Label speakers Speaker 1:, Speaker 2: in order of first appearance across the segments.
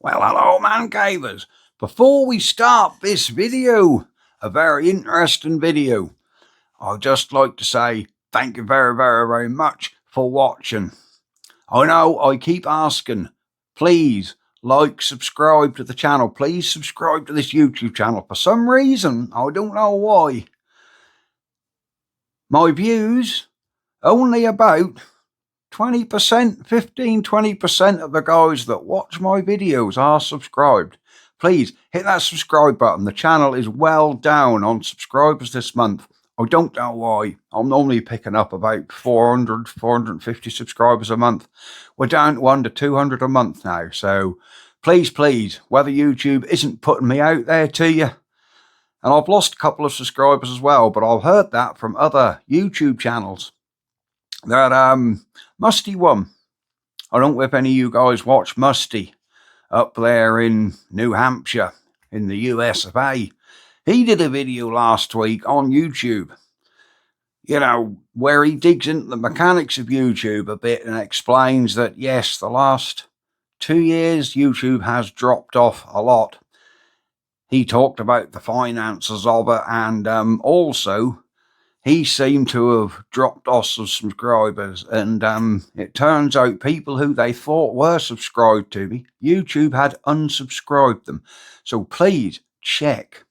Speaker 1: Well, hello, man cavers. Before we start this video, a very interesting video, I'd just like to say thank you very, very, very much for watching. I know I keep asking, please like, subscribe to the channel. Please subscribe to this YouTube channel. For some reason, I don't know why, my views, only about 20%, 15-20% of the guys that watch my videos are subscribed. Please hit that subscribe button. The channel is well down on subscribers this month. I don't know why. I'm normally picking up about 400, 450 subscribers a month. We're down to under 200 a month now. So please, whether YouTube isn't putting me out there to you, and I've lost a couple of subscribers as well, but I've heard that from other YouTube channels. That Musty one. I don't know if any of you guys watch Musty up there in New Hampshire in the US of A. He did a video last week on YouTube, you know, where he digs into the mechanics of YouTube a bit and explains that, yes, the last 2 years YouTube has dropped off a lot. He talked about the finances of it, and also he seemed to have dropped off some subscribers, and it turns out people who they thought were subscribed to me, YouTube had unsubscribed them. So please check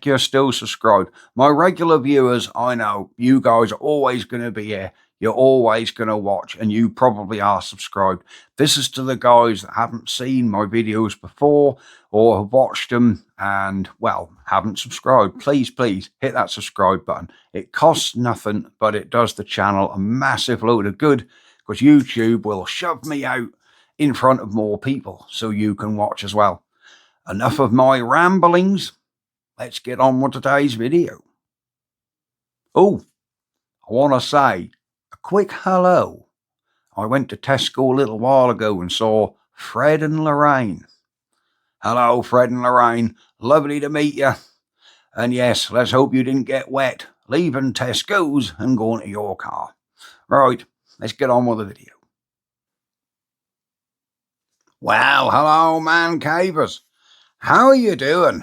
Speaker 1: you're still subscribed. My regular viewers, I know you guys are always going to be here. You're always going to watch, and you probably are subscribed. This is to the guys that haven't seen my videos before or have watched them and, well, haven't subscribed. Please hit that subscribe button. It costs nothing, but it does the channel a massive load of good, because YouTube will shove me out in front of more people so you can watch as well. Enough of my ramblings. Let's get on with today's video. Oh, I want to say a quick hello. I went to Tesco a little while ago and saw Fred and Lorraine. Hello, Fred and Lorraine. Lovely to meet you. And yes, let's hope you didn't get wet leaving Tesco's and going to your car. Right, let's get on with the video. Well, hello, man cavers. How are you doing?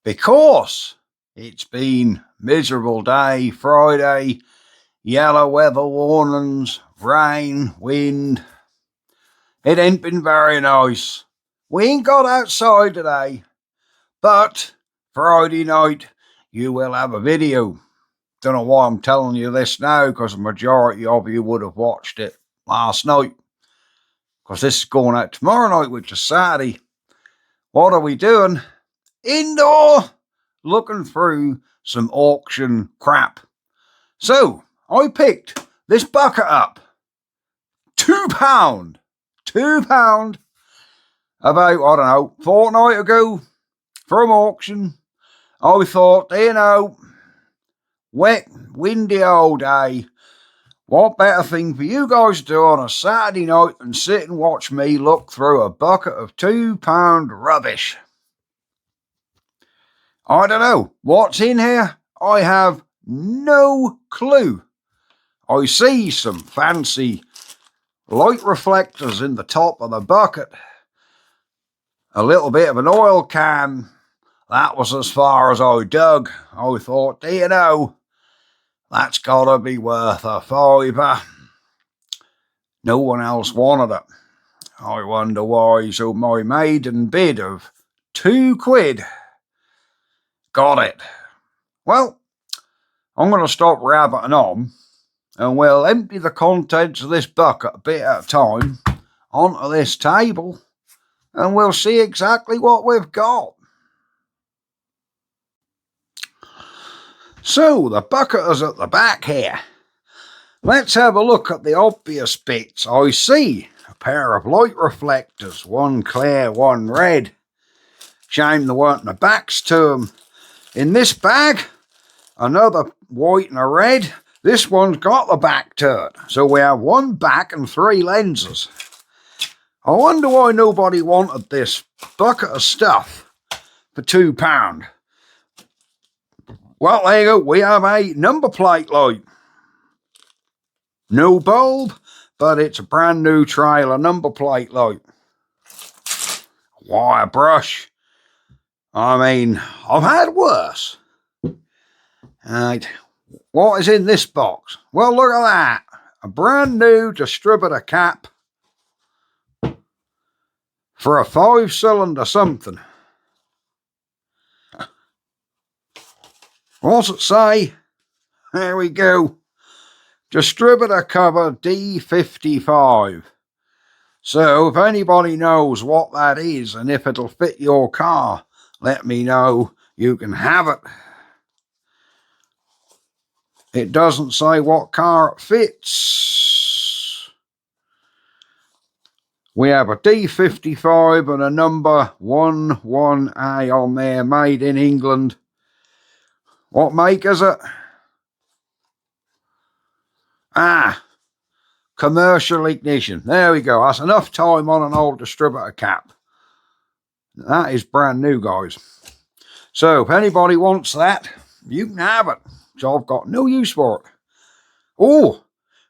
Speaker 1: Because it's been miserable day, Friday, yellow weather warnings, rain, wind. It ain't been very nice. We ain't got outside today, but Friday night you will have a video. Don't know why I'm telling you this now, because the majority of you would have watched it last night, because this is going out tomorrow night, which is Saturday. What are we doing? Indoor, looking through some auction crap. So I picked this bucket up. £2. £2 about, I don't know, fortnight ago from auction. I thought, you know, wet, windy old day. What better thing for you guys to do on a Saturday night than sit and watch me look through a bucket of £2 rubbish? I don't know what's in here. I have no clue. I see some fancy light reflectors in the top of the bucket. A little bit of an oil can. That was as far as I dug. I thought, do you know, that's got to be worth a £5. No one else wanted it. I wonder why. So my maiden bid of £2 got it. Well, I'm going to stop rabbiting on, and we'll empty the contents of this bucket a bit at a time onto this table, and we'll see exactly what we've got. So the bucket is at the back here. Let's have a look at the obvious bits. I see a pair of light reflectors, one clear, one red. Shame there weren't the backs to them. In this bag, another white and a red. This one's got the back to it. So we have one back and 3 lenses. I wonder why nobody wanted this bucket of stuff for £2. Well, there you go. We have a number plate light. No bulb, but it's a brand new trailer number plate light. wire brush. I mean, I've had worse. Right. What is in this box? Well, look at that. A brand new distributor cap for a 5-cylinder something. What's it say? There we go. Distributor cover D55. So if anybody knows what that is and if it'll fit your car, let me know. You can have it. It doesn't say what car it fits. We have a D55 and a number 11A on there, made in England. What make is it? Commercial ignition. There we go. That's enough time on an old distributor cap. That is brand new, guys. So if anybody wants that, you can have it. So I've got no use for it. Oh,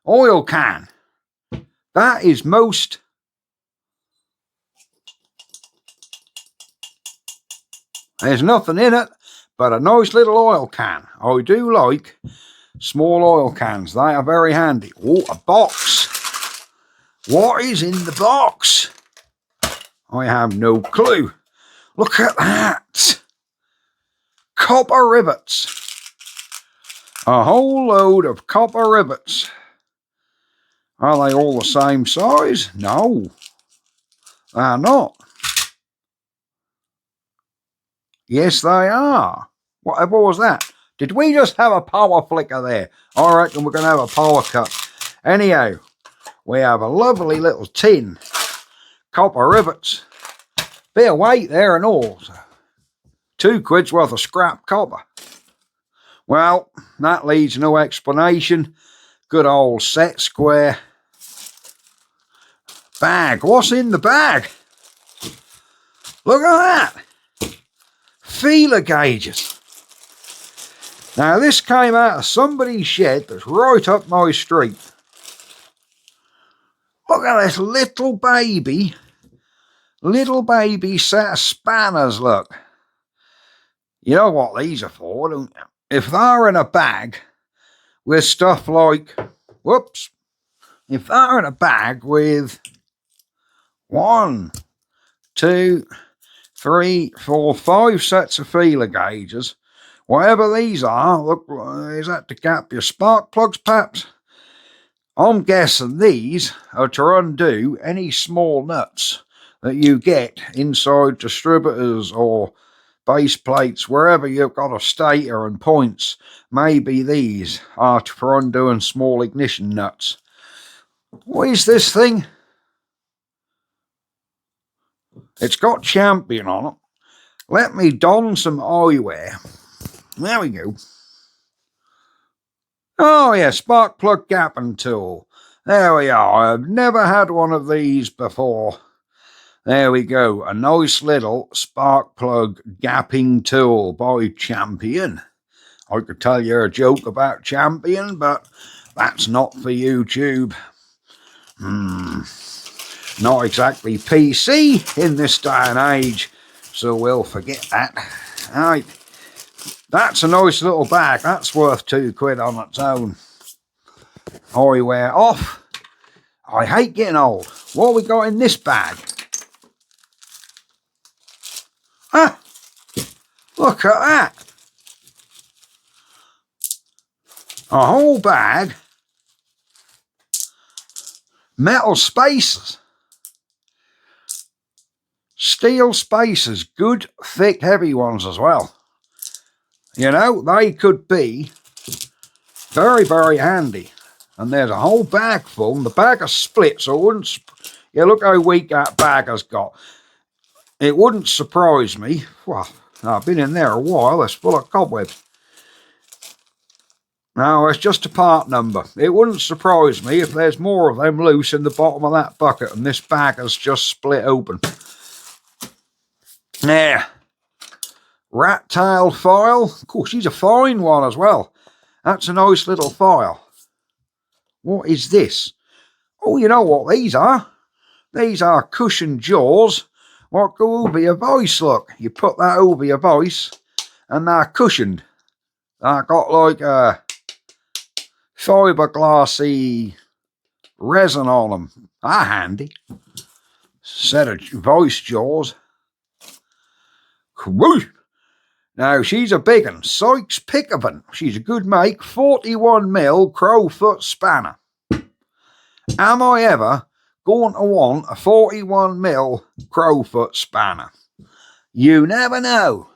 Speaker 1: oil can. That is most... There's nothing in it but a nice little oil can. I do like small oil cans. They are very handy. Oh, a box. What is in the box? I have no clue. Look at that. Copper rivets. A whole load of copper rivets. Are they all the same size? No, they're not. Yes, they are. Whatever was that? Did we just have a power flicker there? I reckon we're going to have a power cut. Anyhow, we have a lovely little tin. Copper rivets. Bit of weight there and all. So £2 worth of scrap copper. Well, that leaves no explanation. Good old set square. Bag. What's in the bag? Look at that. Feeler gauges. Now this came out of somebody's shed that's right up my street. Look at this little baby set of spanners, look. You know what these are for, don't you? If they're in a bag with stuff like, whoops, if they're in a bag with 1, 2, 3, 4, 5 sets of feeler gauges, whatever these are, look, is that to gap your spark plugs perhaps? I'm guessing these are to undo any small nuts that you get inside distributors or base plates, wherever you've got a stator and points. Maybe these are for undoing small ignition nuts. What is this thing? It's got Champion on it. Let me don some eyewear. There we go. Oh yeah, spark plug gapping tool. There we are. I've never had one of these before. There we go. A nice little spark plug gapping tool by Champion. I could tell you a joke about Champion, but that's not for YouTube. Not exactly PC in this day and age, so we'll forget that. Right. That's a nice little bag. That's worth £2 on its own. Eyewear off. I hate getting old. What have we got in this bag? Ah, look at that. A whole bag. Metal spacers. Steel spacers. Good, thick, heavy ones as well. You know, they could be very, very handy. And there's a whole bag full. And the bag is split, so it wouldn't... Yeah, look how weak that bag has got. It wouldn't surprise me. Well, I've been in there a while. It's full of cobwebs. No, it's just a part number. It wouldn't surprise me if there's more of them loose in the bottom of that bucket and this bag has just split open. There. Rat tail file. Of course, she's a fine one as well. That's a nice little file. What is this? Oh, you know what these are? These are cushion jaws what go over your voice, look. You put that over your voice and they're cushioned. They've got like a fiberglassy resin on them. Ah, handy. Set of voice jaws. Now, she's a big one. Sykes Pickavin. She's a good make. 41mm crowfoot spanner. Am I ever going to want a 41mm crowfoot spanner? You never know.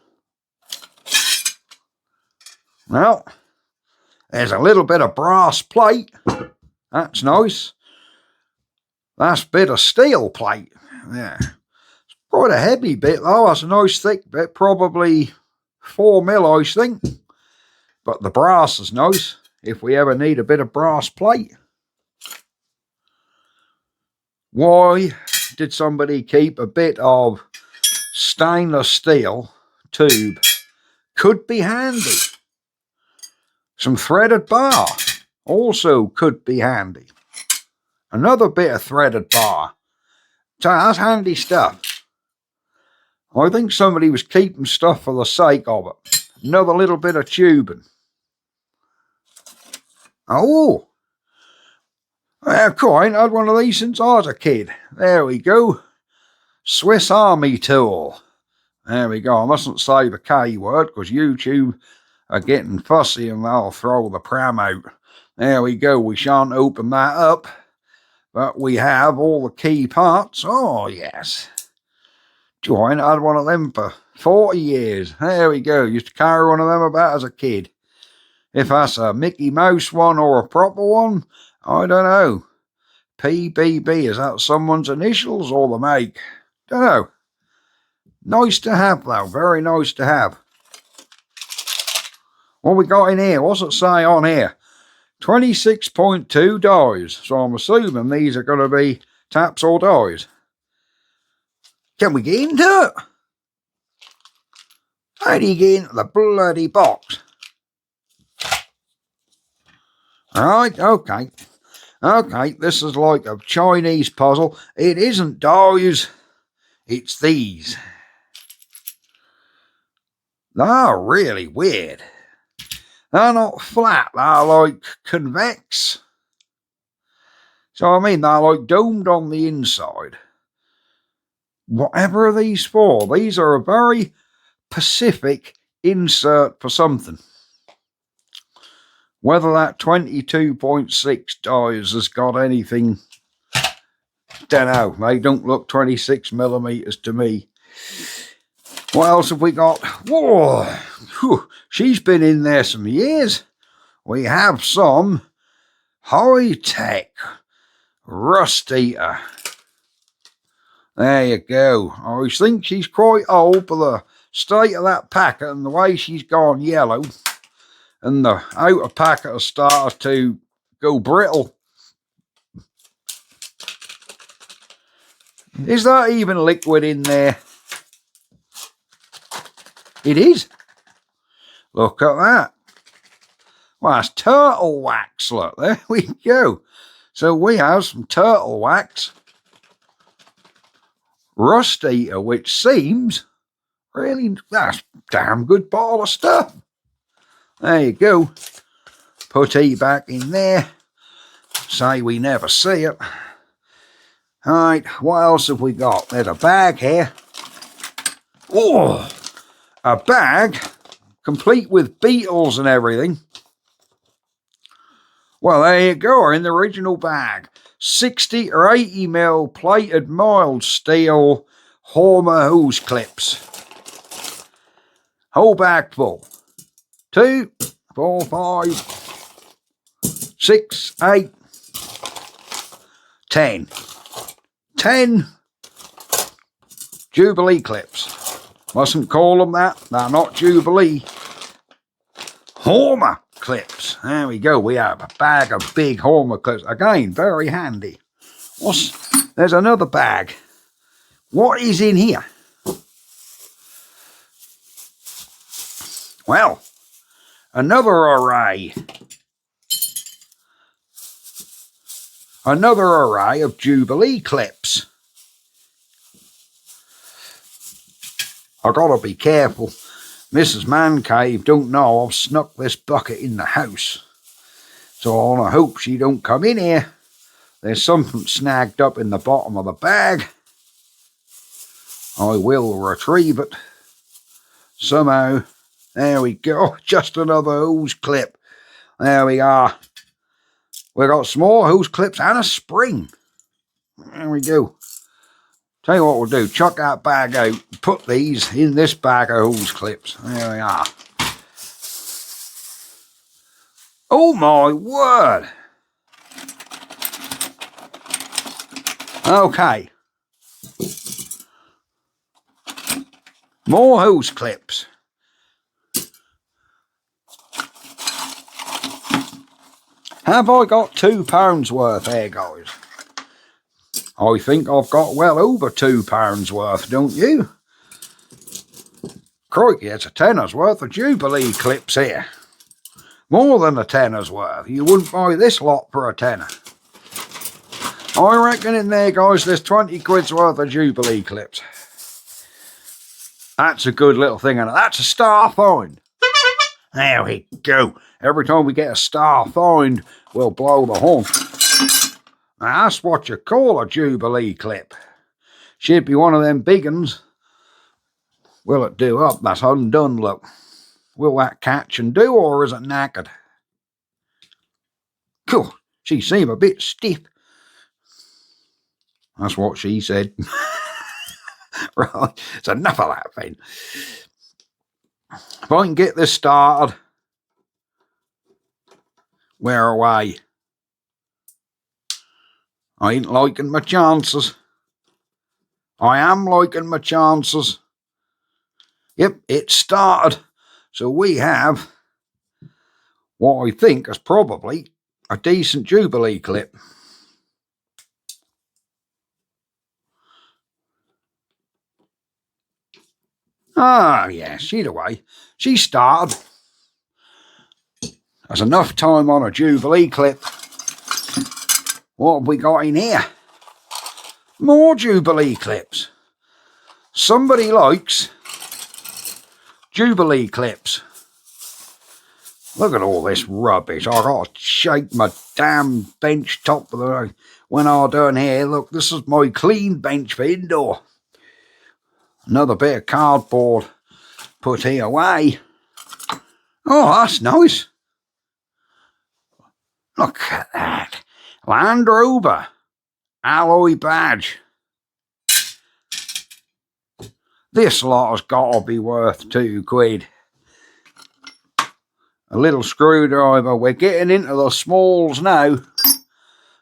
Speaker 1: Well, there's a little bit of brass plate. That's nice. That's a bit of steel plate. Yeah. It's quite a heavy bit though. That's a nice thick bit. Probably 4mm, I think. But the brass is nice if we ever need a bit of brass plate. Why did somebody keep a bit of stainless steel tube? Could be handy. Some threaded bar also could be handy. Another bit of threaded bar. So that's handy stuff. I think somebody was keeping stuff for the sake of it. Another little bit of tubing. Oh! Cool, I ain't had one of these since I was a kid. There we go. Swiss Army tool. There we go. I mustn't say the K word because YouTube are getting fussy and they'll throw the pram out. There we go. We shan't open that up. But we have all the key parts. Oh, yes. I ain't had one of them for 40 years. There we go. Used to carry one of them about as a kid. If that's a Mickey Mouse one or a proper one, I don't know. PBB, is that someone's initials or the make? Don't know. Nice to have though. Very nice to have. What we got in here? What's it say on here? 26.2 dies. So I'm assuming these are going to be taps or dies. Can we get into it? How do you get into the bloody box? Alright, okay. Okay, this is like a Chinese puzzle. It isn't dies, it's these. They're really weird. They're not flat, they're like convex. So I mean, they're like domed on the inside. Whatever are these for? These are a very specific insert for something. Whether that 22.6 dies has got anything, don't know. They don't look 26mm to me. What else have we got? Whoa, whew, she's been in there some years. We have some high-tech rust eater. There you go. I think she's quite old, but the state of that packet and the way she's gone yellow and the outer packet has started to go brittle. Is that even liquid in there? It is. Look at that. Well, that's turtle wax. Look, there we go. So we have some turtle wax rust eater, which seems really, that's a damn good bottle of stuff. There you go. Put E back in there. Say we never see it. Alright, what else have we got? There's a bag here. Oh, a bag complete with beetles and everything. Well, there you go, in the original bag. 60 or 80mm plated mild steel Horma hose clips. Whole bag full. 2, 4, 5, 6, 8, 10. 10 Jubilee clips. Mustn't call them that. They're not Jubilee. Horma clips. There we go. We have a bag of big Horma clips. Again, very handy. There's another bag. What is in here? Well, another array. Another array of Jubilee clips. I gotta be careful. Mrs. Mancave don't know I've snuck this bucket in the house. So I hope she don't come in here. There's something snagged up in the bottom of the bag. I will retrieve it. Somehow. There we go. Just another hose clip. There we are. We've got some more hose clips and a spring. There we go. Tell you what we'll do. Chuck that bag out. Put these in this bag of hose clips. There we are. Oh my word. Okay. More hose clips. Have I got £2 worth here, guys? I think I've got well over £2 worth, don't you? Crikey, it's a tenner's worth of Jubilee clips here. More than a tenner's worth. You wouldn't buy this lot for a tenner. I reckon in there, guys, there's 20 quid's worth of Jubilee clips. That's a good little thing, and that's a star find. There we go. Every time we get a star find, we'll blow the horn. Now, that's what you call a Jubilee clip. Should be one of them big uns. Will it do up? That's undone, look. Will that catch and do, or is it knackered? Cool. She seemed a bit stiff. That's what she said. Right, it's enough of that then. If I can get this started, we're away. I ain't liking my chances. I am liking my chances. Yep, it started. So we have what I think is probably a decent Jubilee clip. Ah, yeah, she's away. She started. There's enough time on a Jubilee clip. What have we got in here? More Jubilee clips. Somebody likes Jubilee clips. Look at all this rubbish. I got to shake my damn bench top of the when I done here. Look, this is my clean bench for indoor. Another bit of cardboard put here away. Oh, that's nice. Look at that. Land Rover alloy badge. This lot has got to be worth £2. A little screwdriver. We're getting into the smalls now.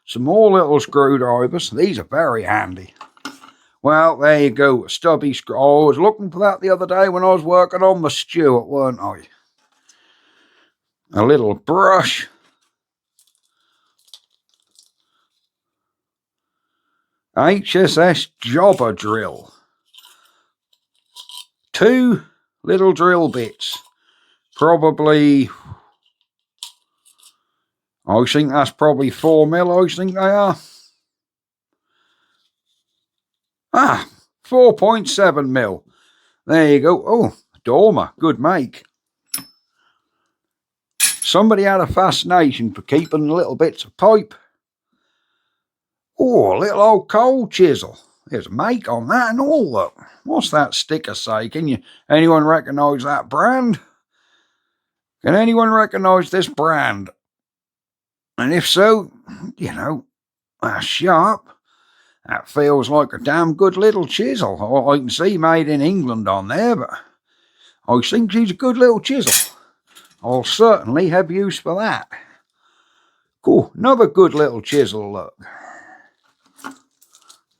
Speaker 1: Some more little screwdrivers. These are very handy. Well, there you go. A stubby screw. Oh, I was looking for that the other day when I was working on my Stuart, weren't I? A little brush. HSS jobber drill. 2 little drill bits. Probably, I think that's probably 4mm, I think they are. Ah, 4.7mm. There you go. Oh, dormer. Good make. Somebody had a fascination for keeping little bits of pipe. Oh, a little old coal chisel. There's a make on that and all, look. What's that sticker say? Can anyone recognise that brand? Can anyone recognise this brand? And if so, you know, that's sharp. That feels like a damn good little chisel. I can see made in England on there, but I think she's a good little chisel. I'll certainly have use for that. Cool, another good little chisel, look.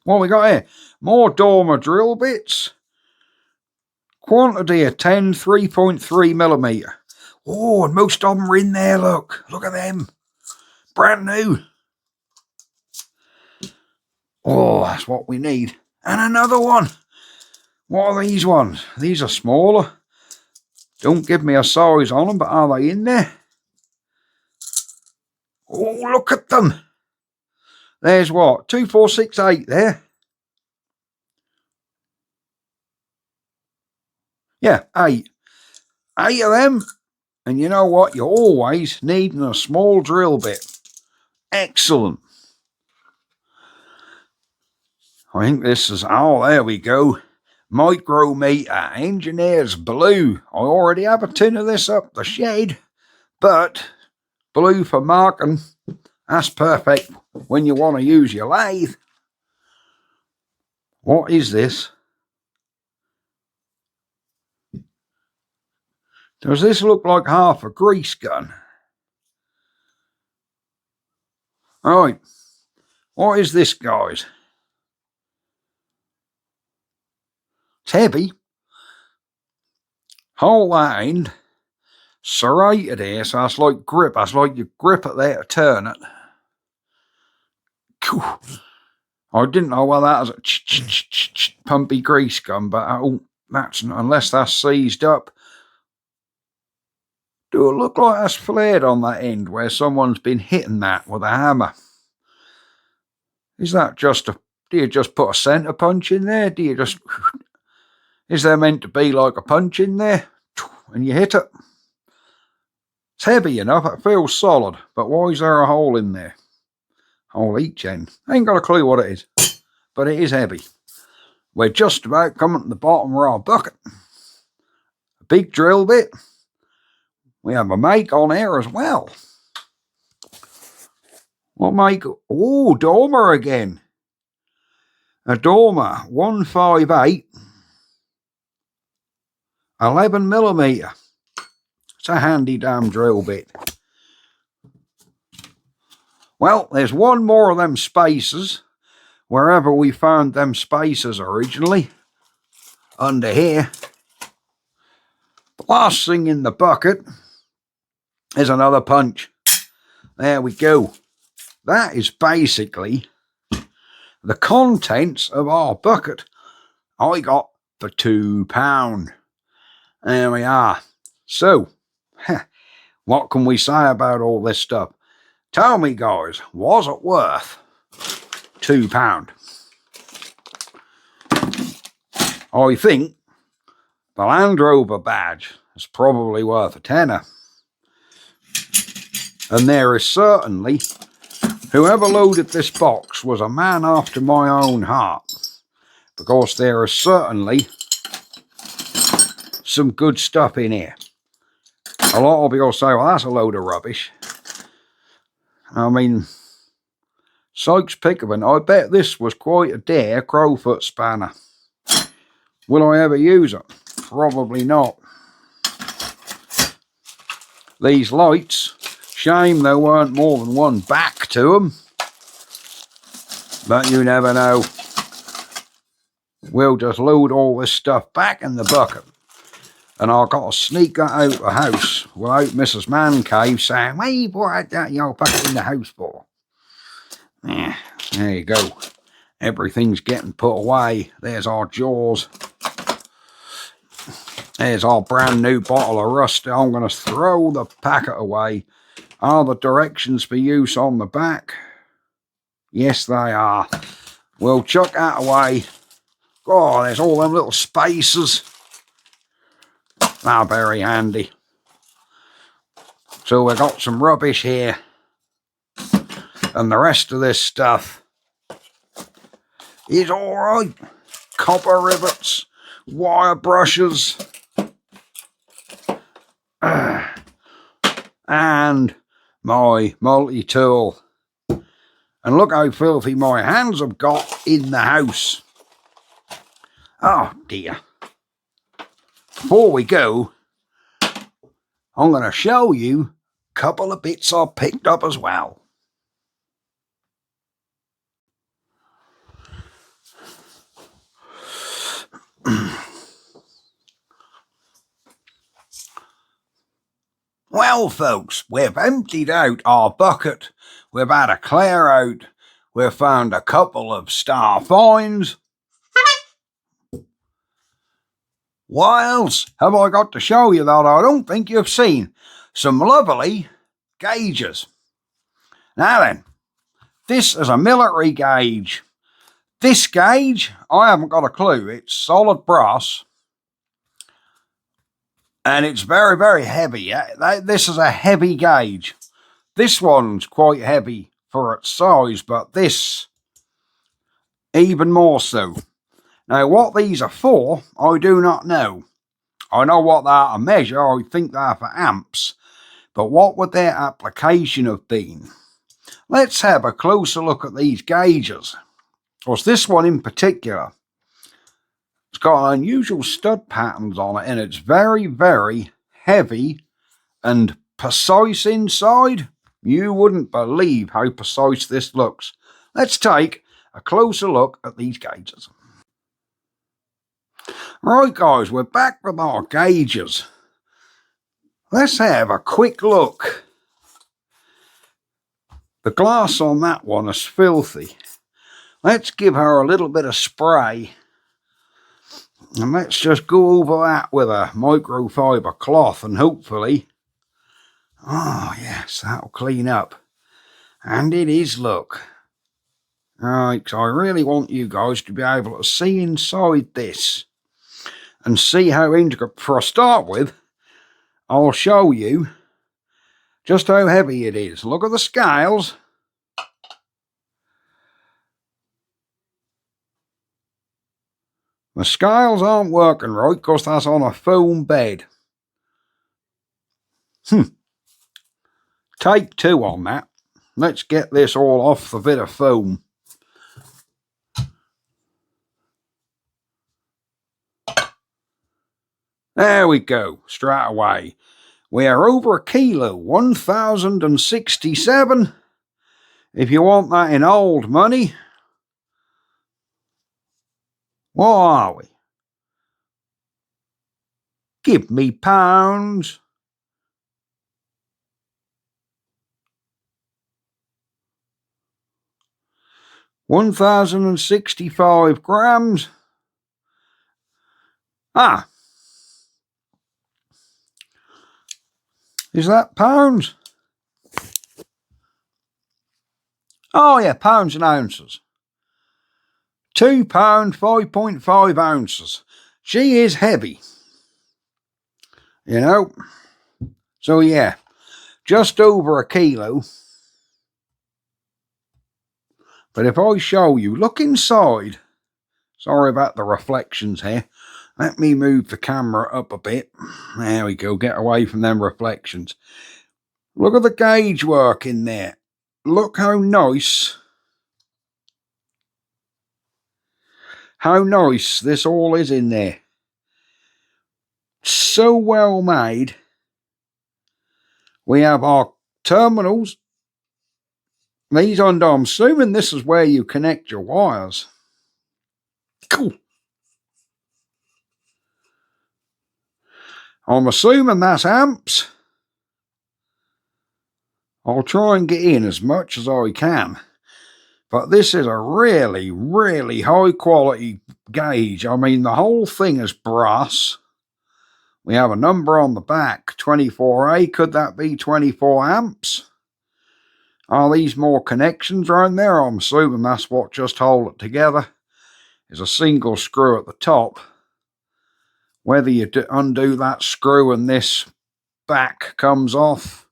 Speaker 1: What we got here? More dormer drill bits. Quantity of 10, 3.3mm. Oh, and most of them are in there, look. Look at them. Brand new. Oh, that's what we need. And another one. What are these ones? These are smaller. Don't give me a size on them, but are they in there? Oh, look at them. There's what? 2, 4, 6, 8 there. Yeah, eight. 8 of them. And you know what? You're always needing a small drill bit. Excellent. I think this is, oh, there we go. Micrometer, Engineer's Blue. I already have a tin of this up the shed, but blue for marking, that's perfect when you want to use your lathe. What is this? Does this look like half a grease gun? Right, what is this, guys? It's heavy. Hold that end. Serrated here, so that's like grip. That's like you grip it there to turn it. I didn't know whether that was a pumpy grease gun, but that's unless that's seized up. Do it look like that's flared on that end where someone's been hitting that with a hammer? Is that just a? Do you just put a centre punch in there? Do you just? Is there meant to be like a punch in there, and you hit it? It's heavy enough. It feels solid, but why is there a hole in there? Hole each end. I ain't got a clue what it is, but it is heavy. We're just about coming to the bottom of our bucket. A big drill bit. We have a make on here as well. What make? Oh, dormer again. A dormer 158, 11mm. It's a handy damn drill bit. Well, there's one more of them spacers, wherever we found them spacers originally, under here. The last thing in the bucket is another punch. There we go. That is basically the contents of our bucket I got for £2. There we are. So, what can we say about all this stuff? Tell me, guys, was it worth £2? I think the Land Rover badge is probably worth a tenner. And there is certainly, whoever loaded this box was a man after my own heart, because there is certainly some good stuff in here. A lot of people say, well, that's a load of rubbish. I mean, Sykes Pickering, I bet this was quite a dare crowfoot spanner. Will I ever use it? Probably not. These lights, shame there weren't more than one back to them. But you never know. We'll just load all this stuff back in the bucket. And I've got to sneak that out of the house without Mrs. Mancave saying, "Why you brought that bucket in the house for?" Yeah, there you go. Everything's getting put away. There's our jaws. There's our brand new bottle of Rusty. I'm going to throw the packet away. Are the directions for use on the back? Yes, they are. We'll chuck that away. Oh, there's all them little spacers. They're very handy. So we've got some rubbish here. And the rest of this stuff is alright. Copper rivets, wire brushes, and my multi-tool. And look how filthy my hands have got in the house. Oh dear. Before we go, I'm going to show you a couple of bits I picked up as well. Well, folks, we've emptied out our bucket. We've had a clear out. We've found a couple of star finds. What else have I got to show you that I don't think you've seen? Some lovely gauges. Now then, this is a military gauge. This gauge, I haven't got a clue. It's solid brass. And it's very, very heavy. This is a heavy gauge. This one's quite heavy for its size, but this even more so. Now, what these are for, I do not know. I know what they are to measure. I think they are for amps. But what would their application have been? Let's have a closer look at these gauges. Of course, this one in particular, it's got unusual stud patterns on it, and it's very, very heavy and precise inside. You wouldn't believe how precise this looks. Let's take a closer look at these gauges. Right guys, we're back with our gauges. Let's have a quick look. The glass on that one is filthy. Let's give her a little bit of spray. And let's just go over that with a microfiber cloth and hopefully, oh yes, that'll clean up. And it is, look. Right, so I really want you guys to be able to see inside this and see how intricate. For a start with, I'll show you just how heavy it is. Look at the scales. The scales aren't working right because that's on a foam bed. Take 2 on that. Let's get this all off the bit of foam. There we go, straight away. We are over 1 kilo, 1,067. If you want that in old money, what are we? Give me pounds. £1,065 grams. Ah. Is that pounds? Oh yeah, pounds and ounces. £2, 5.5 ounces. She is heavy. You know. So yeah, just over 1 kilo. But if I show you, look inside. Sorry about the reflections here. Let me move the camera up a bit. There we go, get away from them reflections. Look at the gauge work in there. Look how nice. How nice this all is in there. So well made. We have our terminals. These under, I'm assuming this is where you connect your wires. Cool. I'm assuming that's amps. I'll try and get in as much as I can. But this is a really, really high quality gauge. I mean, the whole thing is brass. We have a number on the back, 24A. Could that be 24 amps? Are these more connections around there? I'm assuming that's what just hold it together. Is a single screw at the top. Whether you undo that screw and this back comes off,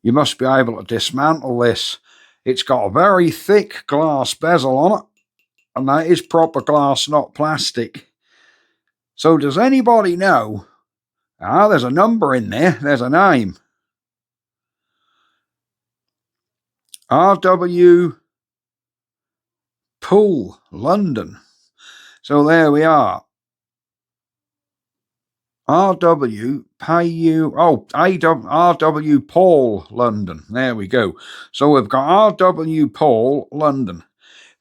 Speaker 1: you must be able to dismantle this. It's got a very thick glass bezel on it, and that is proper glass, not plastic. So does anybody know? Ah, there's a number in there. There's a name. R.W. Pool, London. So there we are. R.W. Paul, London. There we go. So we've got R.W. Paul, London.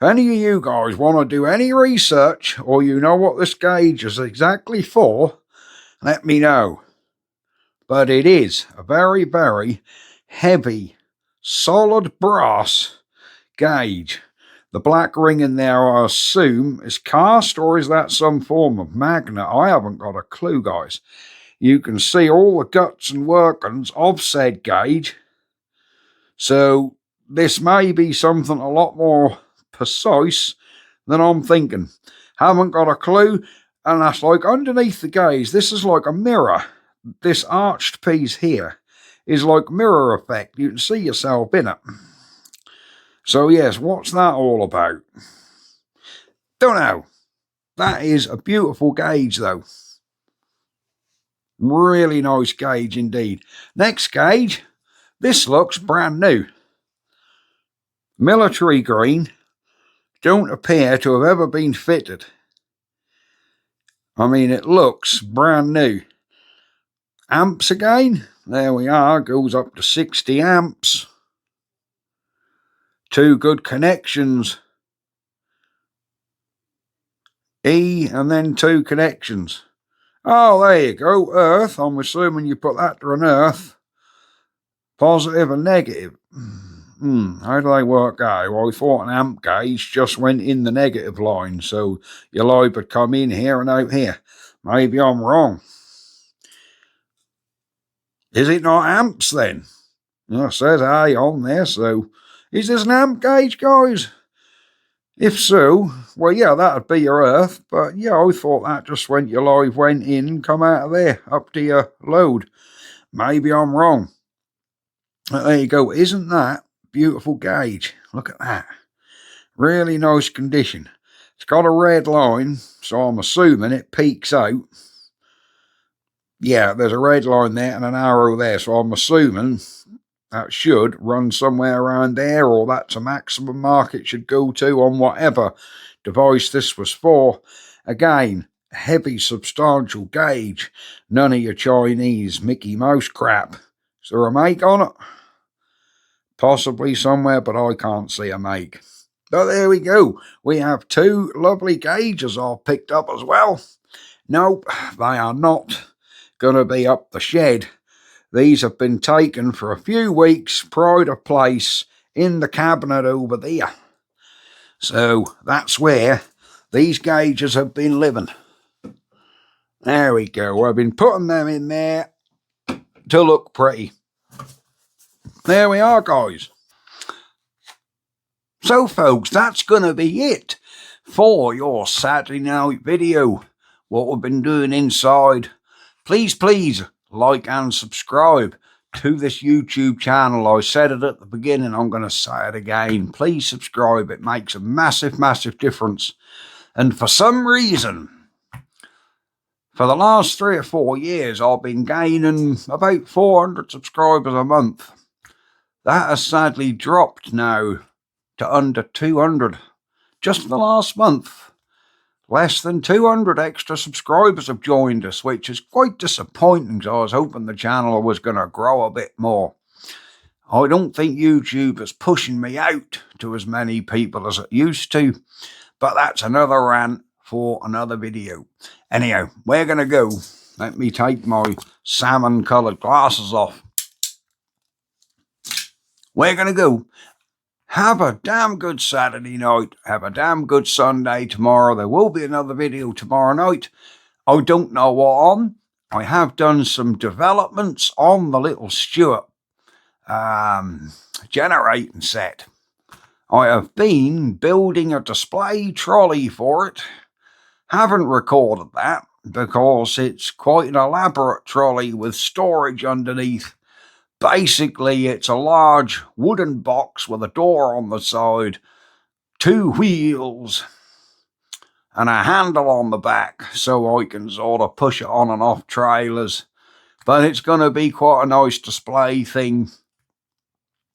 Speaker 1: If any of you guys want to do any research or you know what this gauge is exactly for, let me know. But it is a very, very heavy, solid brass gauge. The black ring in there, I assume, is cast, or is that some form of magnet? I haven't got a clue, guys. You can see all the guts and workings of said gauge. So this may be something a lot more precise than I'm thinking. Haven't got a clue. And that's like underneath the gauge. This is like a mirror. This arched piece here is like mirror effect. You can see yourself in it. So yes, what's that all about? Don't know. That is a beautiful gauge though. Really nice gauge indeed. Next gauge. This looks brand new. Military green. Don't appear to have ever been fitted. I mean, it looks brand new. Amps again. There we are. Goes up to 60 amps. 2 good connections. E and then 2 connections. Oh, there you go. Earth. I'm assuming you put that to an earth. Positive and negative. How do they work out? Well, I thought an amp gauge just went in the negative line, so your light would come in here and out here. Maybe I'm wrong. Is it not amps then? It says A on there, so is this an amp gauge, guys? If so, well, yeah, that'd be your earth, but yeah, I thought that just went your live went in and come out of there, up to your load. Maybe I'm wrong. But there you go. Isn't that beautiful gauge? Look at that. Really nice condition. It's got a red line, so I'm assuming it peaks out. Yeah, there's a red line there and an arrow there, so I'm assuming that should run somewhere around there, or that's a maximum mark it should go to on whatever device this was for. Again, a heavy, substantial gauge. None of your Chinese Mickey Mouse crap. Is there a make on it? Possibly somewhere, but I can't see a make. But there we go. We have 2 lovely gauges I've picked up as well. Nope, they are not going to be up the shed. These have been taken for a few weeks, pride of place in the cabinet over there. So that's where these gauges have been living. There we go. I've been putting them in there to look pretty. There we are, guys. So, folks, that's going to be it for your Saturday night video. What we've been doing inside. Please like and subscribe to this YouTube channel. I said it at the beginning, I'm going to say it again. Please subscribe. It makes a massive, massive difference. And for some reason, for the last 3 or 4 years, I've been gaining about 400 subscribers a month. That has sadly dropped now to under 200. Just in the last month, less than 200 extra subscribers have joined us, which is quite disappointing, because I was hoping the channel was going to grow a bit more. I don't think YouTube is pushing me out to as many people as it used to, but that's another rant for another video. Anyhow, we're going to go. Let me take my salmon-coloured glasses off. We're going to go. Have a damn good Saturday night. Have a damn good Sunday tomorrow. There will be another video tomorrow night. I don't know what on. I have done some developments on the little Stuart generating set. I have been building a display trolley for it. Haven't recorded that because it's quite an elaborate trolley with storage underneath. Basically, it's a large wooden box with a door on the side, 2 wheels, and a handle on the back, so I can sort of push it on and off trailers. But it's going to be quite a nice display thing.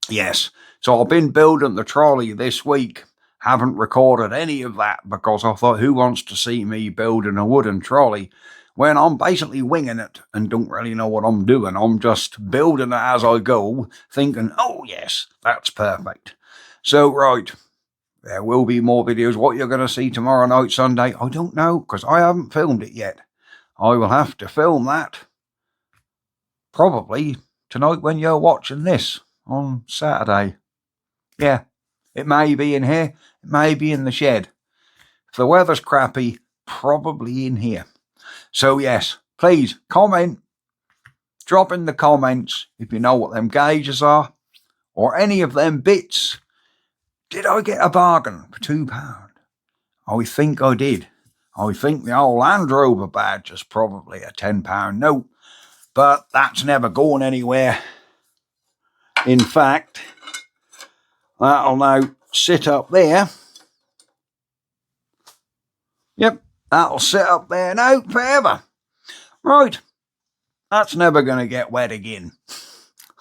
Speaker 1: Yes, so I've been building the trolley this week. Haven't recorded any of that because I thought, who wants to see me building a wooden trolley when I'm basically winging it and don't really know what I'm doing. I'm just building it as I go, thinking, oh yes, that's perfect. So, right, there will be more videos. What you're going to see tomorrow night, Sunday, I don't know, because I haven't filmed it yet. I will have to film that probably tonight when you're watching this on Saturday. Yeah, it may be in here, it may be in the shed. If the weather's crappy, probably in here. So yes, please comment, drop in the comments if you know what them gauges are, or any of them bits. Did I get a bargain for £2? I think I did. I think the old Land Rover badge is probably a £10 note, but that's never gone anywhere. In fact, that'll now sit up there. Yep, that'll sit up there now forever. Right, that's never going to get wet again.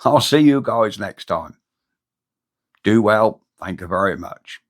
Speaker 1: I'll see you guys next time. Do well. Thank you very much.